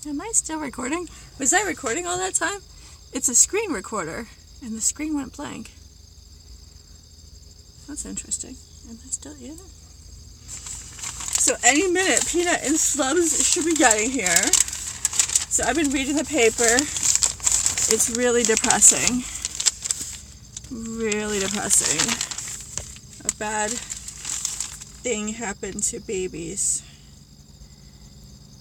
Am I still recording? Was I recording all that time? It's a screen recorder, and the screen went blank. That's interesting. Am I still here? So any minute, Peanut and Slubs should be getting here. So I've been reading the paper. It's really depressing. Really depressing. A bad thing happened to babies.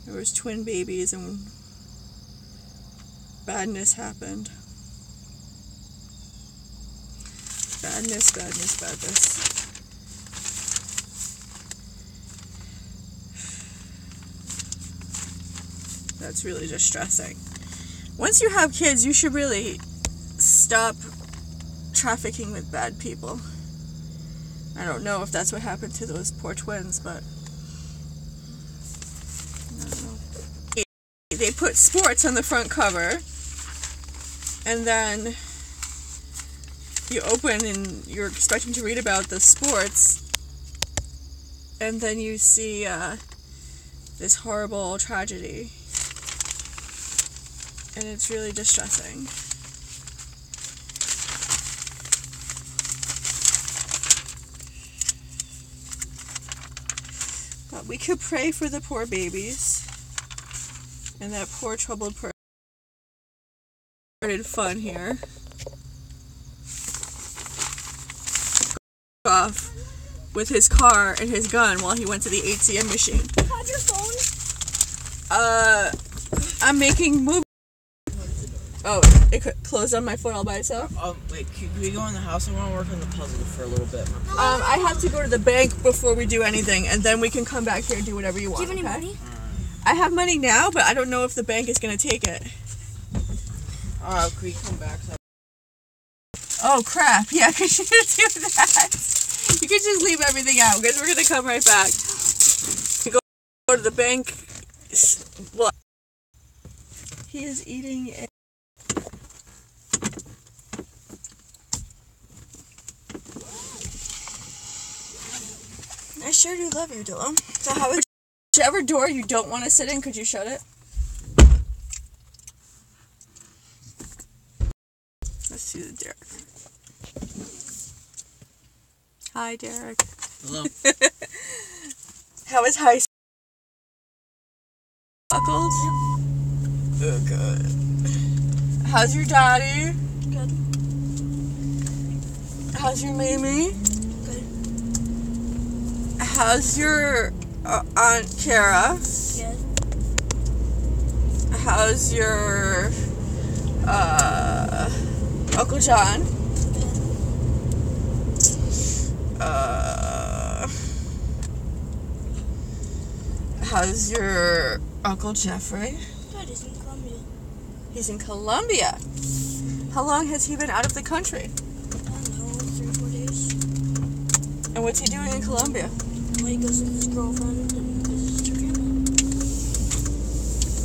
There was twin babies and badness happened. Badness. That's really distressing. Once you have kids, you should really stop trafficking with bad people. I don't know if that's what happened to those poor twins, but I don't know. They put sports on the front cover, and then you open and you're expecting to read about the sports, and then you see this horrible tragedy, and it's really distressing. But we could pray for the poor babies and that poor troubled person. Started fun here. Off with his car and his gun while he went to the ATM machine. Have your phone? I'm making movies. Oh, it closed on my phone all by itself? Wait, can we go in the house? I want to work on the puzzle for a little bit. I have to go to the bank before we do anything, and then we can come back here and do whatever you want. Do you have any money? I have money now, but I don't know if the bank is going to take it. Can we come back? Oh, crap. Yeah, could you do that? You could just leave everything out, because we're going to come right back. We go to the bank. Well, he is eating a... I sure do love you, Dylan. So how is... Whichever door you don't want to sit in, could you shut it? Let's see the Derek. Hi, Derek. Hello. How is high school? Buckled? Oh, good. How's your daddy? Good. How's your Mamie? Good. How's your Aunt Kara? Good. How's your Uncle John? How's your Uncle Jeffrey? Good, he's in Colombia. He's in Colombia. How long has he been out of the country? I don't know, 3 or 4 days. And what's he doing in Colombia? Well, he goes with his girlfriend and visits her family.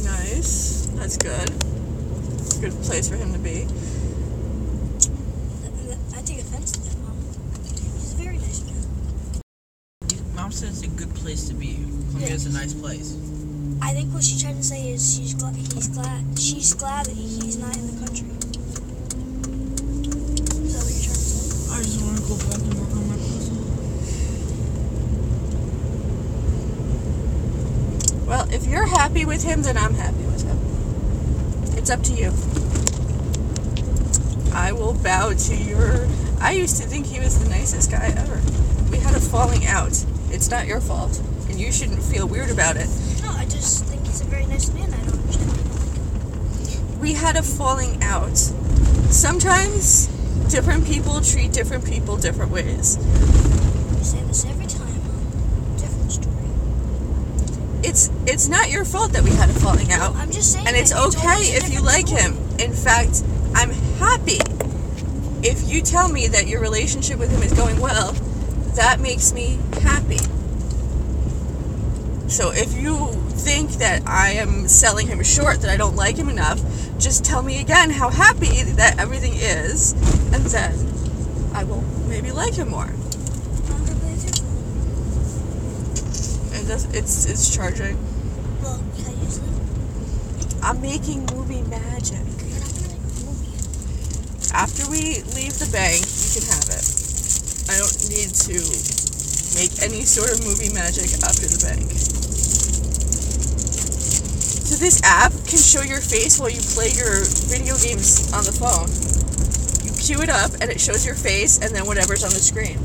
Nice. That's good. Good place for him to be. I take offense to that, Mom. He's a very nice man. Mom said it's a good place to be. Colombia's a nice place. I think what she's trying to say is she's glad that he's not in the country. Is that what you're trying to say? I just want to go back and work on my puzzle. Well, if you're happy with him, then I'm happy with him. It's up to you. I will bow to your... I used to think he was the nicest guy ever. We had a falling out. It's not your fault. And you shouldn't feel weird about it. No, I just think he's a very nice man. I don't understand why you don't like him. We had a falling out. Sometimes different people treat different people different ways. You say this every time, Mom. Different story. It's not your fault that we had a falling out. No, I'm just saying. And it's okay if you like him. In fact, I'm happy if you tell me that your relationship with him is going well. That makes me happy. So if you think that I am selling him short, that I don't like him enough, just tell me again how happy that everything is, and then I will maybe like him more. It's charging. Well, can I use it? I'm making movie magic. You're not gonna make a movie. After we leave the bank, you can have it. I don't need to make any sort of movie magic after the bank. So this app can show your face while you play your video games on the phone. You cue it up and it shows your face and then whatever's on the screen.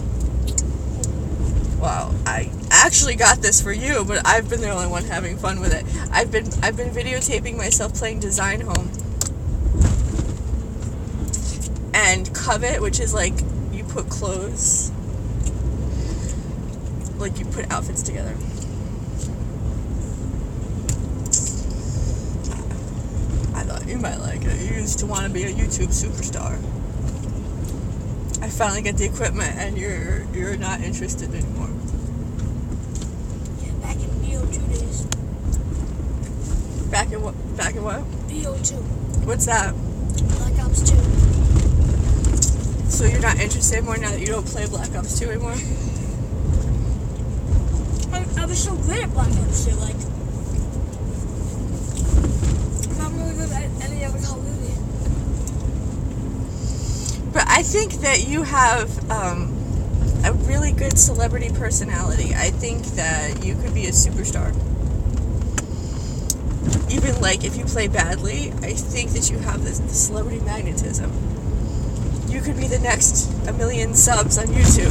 Wow, I actually got this for you, but I've been the only one having fun with it. I've been videotaping myself playing Design Home. And Covet, which is like you put clothes, like you put outfits together. I thought you might like it. You used to want to be a YouTube superstar. I finally get the equipment and you're not interested anymore. Yeah, back in BO2 days. Back in what? Back in what? BO2. What's that? Black Ops 2. So you're not interested anymore now that you don't play Black Ops 2 anymore? I was so good at Black Ops 2, like, I'm not really good at any other Call of Duty. But I think that you have a really good celebrity personality. I think that you could be a superstar. Even like if you play badly, I think that you have this celebrity magnetism. You could be the next 1 million subs on YouTube.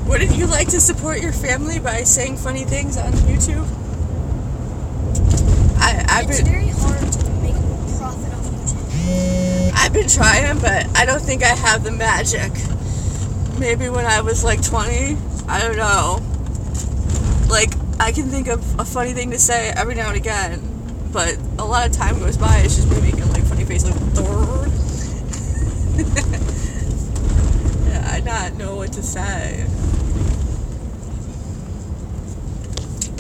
Wouldn't you like to support your family by saying funny things on YouTube? It's very hard to make a profit on YouTube. I've been trying, but I don't think I have the magic. Maybe when I was like 20, I don't know. Like, I can think of a funny thing to say every now and again, but a lot of time goes by, it's just me making like funny face like yeah, I not know what to say.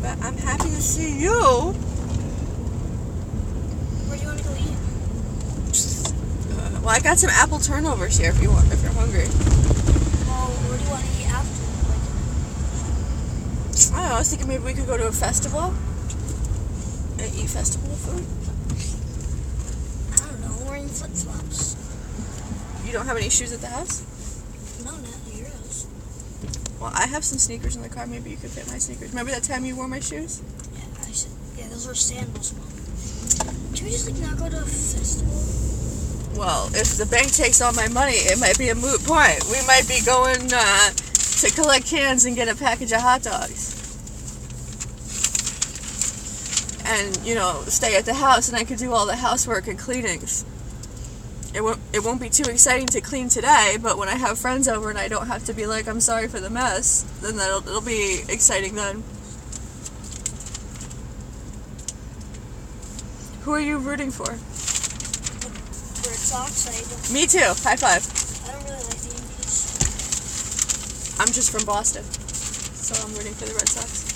But I'm happy to see you. Where do you want to go eat? Well, I got some apple turnovers here if you're hungry. Well, where do you want to eat after? I don't know, I was thinking maybe we could go to a festival and eat festival food. I don't know, wearing flip-flops. You don't have any shoes at the house? No, not yours. Well, I have some sneakers in the car. Maybe you could fit my sneakers. Remember that time you wore my shoes? Yeah, those are sandals. Can we just like not go to a festival? Well, if the bank takes all my money, it might be a moot point. We might be going to collect cans and get a package of hot dogs. And, you know, stay at the house and I could do all the housework and cleanings. It won't be too exciting to clean today, but when I have friends over and I don't have to be like, I'm sorry for the mess, then it'll be exciting then. Who are you rooting for? Red Sox, I don't. Me too. High five. I don't really like the Yankees. I'm just from Boston, so I'm rooting for the Red Sox.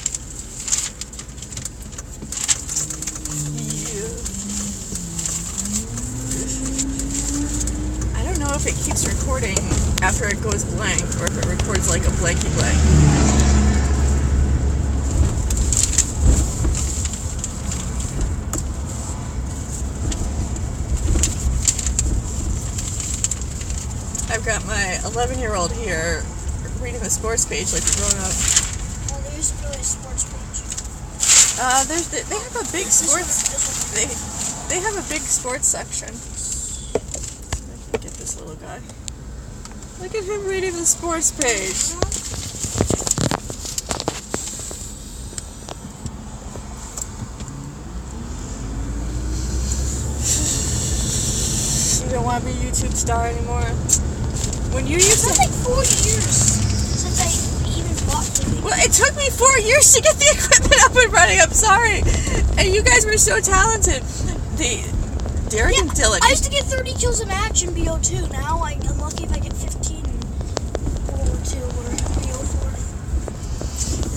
I don't know if it keeps recording after it goes blank, or if it records like a blanky blank. I've got my 11-year-old here reading the sports page like a grown-up. Well, there used to be a sports page. They have a big sports. They have a big sports section. Let me get this little guy. Look at him reading the sports page. You don't want to be a YouTube star anymore. When you used to, It's like 4 years since I even bought the. well, it took me 4 years to get the equipment up and running. I'm sorry, and you guys were so talented. Derek and Dylan. I used to get 30 kills a match in BO2. Now I'm lucky if I get 15 in BO2 or BO4.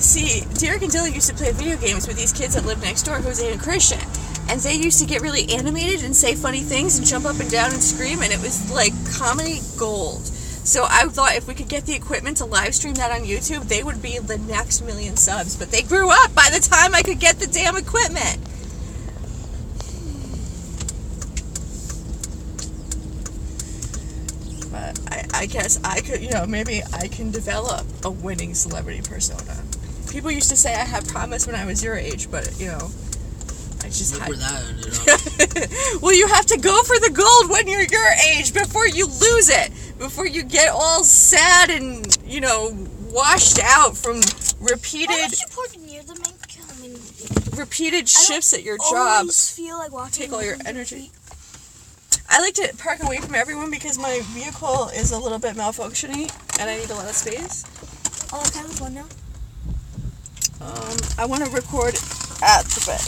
See, Derek and Dylan used to play video games with these kids that lived next door, Jose and Christian. And they used to get really animated and say funny things and jump up and down and scream, and it was like comedy gold. So I thought if we could get the equipment to live stream that on YouTube, they would be the next 1,000,000 subs. But they grew up by the time I could get the damn equipment. But I guess I could, you know, maybe I can develop a winning celebrity persona. People used to say I had promise when I was your age, but, you know, I just Look had... where that ended up. Well, you have to go for the gold when you're your age before you lose it. Before you get all sad and, you know, washed out from repeated... Why don't you park near the main? I mean, repeated shifts at your I job always feel like walking take all your 100 energy. feet. I like to park away from everyone because my vehicle is a little bit malfunctioning and I need a lot of space. Oh, okay, I'm going now. I want to record at the bank.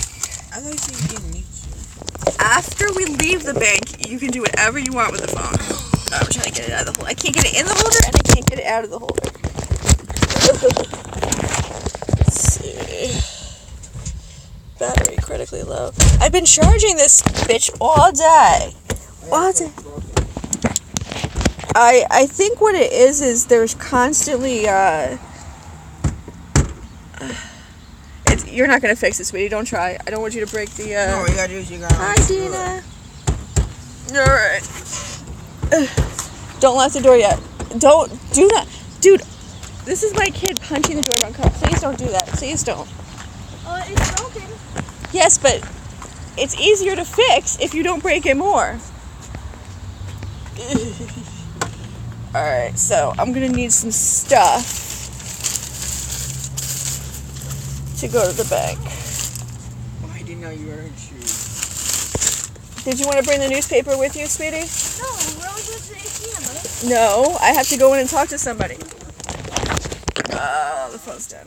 I thought you said you didn't need to. After we leave the bank, you can do whatever you want with the phone. I'm trying to get it out of the holder. I can't get it in the holder and I can't get it out of the holder. Let's see. Battery critically low. I've been charging this bitch all day. All day. I think what it is there's constantly you're not gonna fix it, sweetie. Don't try. I don't want you to break the No, you gotta do is you gotta... Hi, Dina. Alright. Don't lock the door yet. Don't do that. Dude, this is my kid punching the door down. Please don't do that. Please don't. It's broken. Yes, but it's easier to fix if you don't break it more. Alright, so I'm gonna need some stuff to go to the bank. Oh, I didn't know you were in shoes. Did you want to bring the newspaper with you, sweetie? No, we're always going to the ATM, buddy. No, I have to go in and talk to somebody. Oh, the phone's dead.